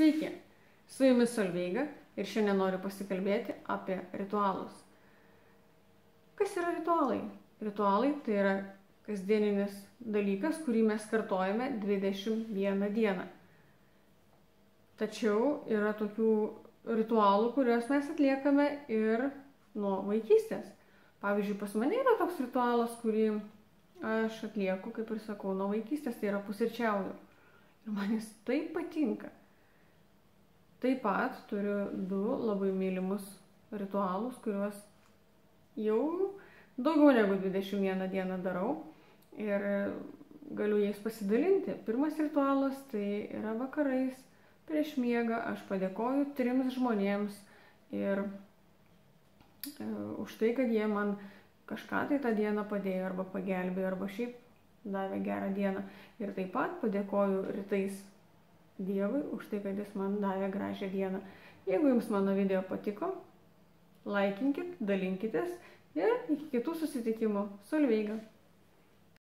Sveiki, su jumis Solveiga ir šiandien noriu pasikalbėti apie ritualus. Kas yra ritualai? Ritualai tai yra kasdieninis dalykas, kurį mes kartojame 21 dieną. Tačiau yra tokių ritualų, kuriuos mes atliekame ir nuo vaikystės. Pavyzdžiui, pas mane yra toks ritualas, kurį aš atlieku, kaip ir sakau, nuo vaikystės, tai yra pusryčiauju. Ir man jis taip patinka. Taip pat turiu 2 labai mylimus ritualus, kuriuos jau daugiau negu 21 dieną darau ir galiu jais pasidalinti. Pirmas ritualas tai yra vakarais prieš miegą aš padėkoju 3 žmonėms ir už tai, kad jie man kažką tai tą dieną padėjo arba pagelbėjo arba šiaip davė gerą dieną. Ir taip pat padėkoju rytais Dievui už tai, kad jis man davė gražią dieną. Jeigu jums mano video patiko, laikinkit, dalinkitės ir iki kitų susitikimų. Solveiga.